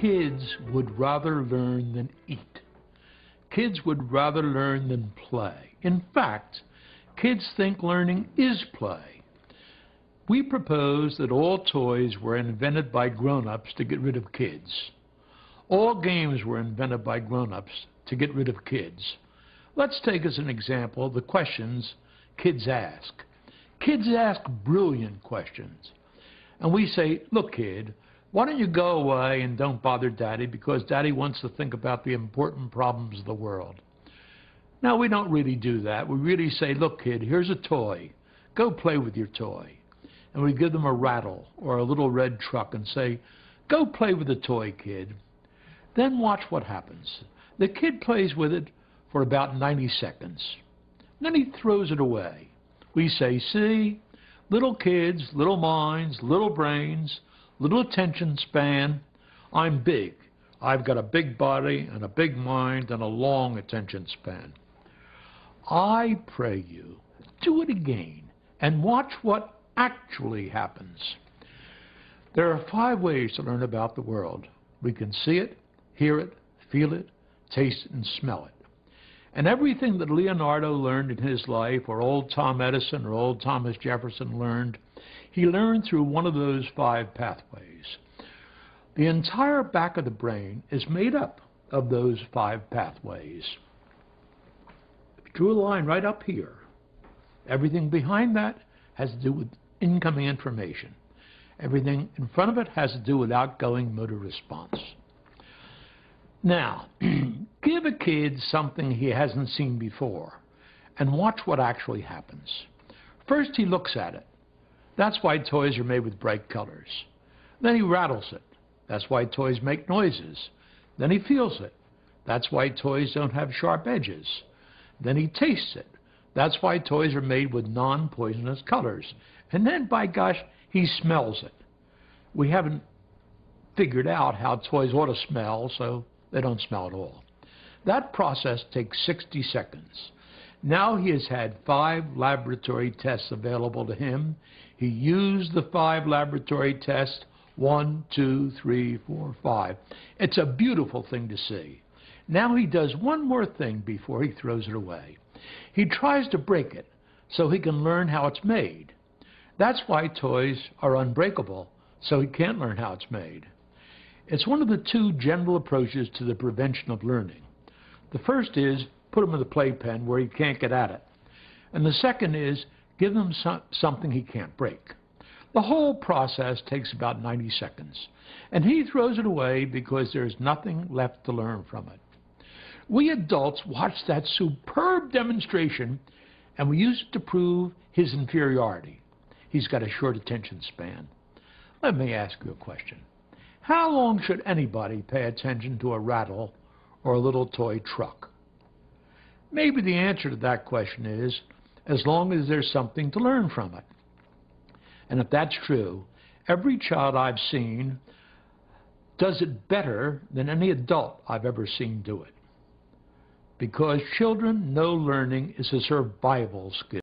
Kids would rather learn than eat. Kids would rather learn than play. In fact, kids think learning is play. We propose that all toys were invented by grown-ups to get rid of kids. All games were invented by grown-ups to get rid of kids. Let's take as an example the questions kids ask. Kids ask brilliant questions. And we say, look, kid, why don't you go away and don't bother Daddy because Daddy wants to think about the important problems of the world. Now, we don't really do that. We really say, look, kid, here's a toy. Go play with your toy. And we give them a rattle or a little red truck and say, go play with the toy, kid. Then watch what happens. The kid plays with it for about 90 seconds. Then he throws it away. We say, see, little kids, little minds, little brains, little attention span. I'm big. I've got a big body and a big mind and a long attention span. I pray you, do it again and watch what actually happens. There are 5 ways to learn about the world. We can see it, hear it, feel it, taste it, and smell it. And everything that Leonardo learned in his life, or old Tom Edison or old Thomas Jefferson learned, he learned through one of those 5 pathways. The entire back of the brain is made up of those 5 pathways. If you drew a line right up here, everything behind that has to do with incoming information. Everything in front of it has to do with outgoing motor response. Now, give a kid something he hasn't seen before and watch what actually happens. First, he looks at it. That's why toys are made with bright colors. Then he rattles it. That's why toys make noises. Then he feels it. That's why toys don't have sharp edges. Then he tastes it. That's why toys are made with non-poisonous colors. And then, by gosh, he smells it. We haven't figured out how toys ought to smell, so they don't smell at all. That process takes 60 seconds. Now he has had 5 laboratory tests available to him. He used the 5 laboratory tests, 1, 2, 3, 4, 5. It's a beautiful thing to see. Now he does one more thing before he throws it away. He tries to break it so he can learn how it's made. That's why toys are unbreakable, so he can't learn how it's made. It's one of the 2 general approaches to the prevention of learning. The first is put him in the playpen where he can't get at it. And the second is give him something he can't break. The whole process takes about 90 seconds. And he throws it away because there's nothing left to learn from it. We adults watch that superb demonstration and we use it to prove his inferiority. He's got a short attention span. Let me ask you a question. How long should anybody pay attention to a rattle or a little toy truck? Maybe the answer to that question is as long as there's something to learn from it. And if that's true, every child I've seen does it better than any adult I've ever seen do it. Because children know learning is a survival skill.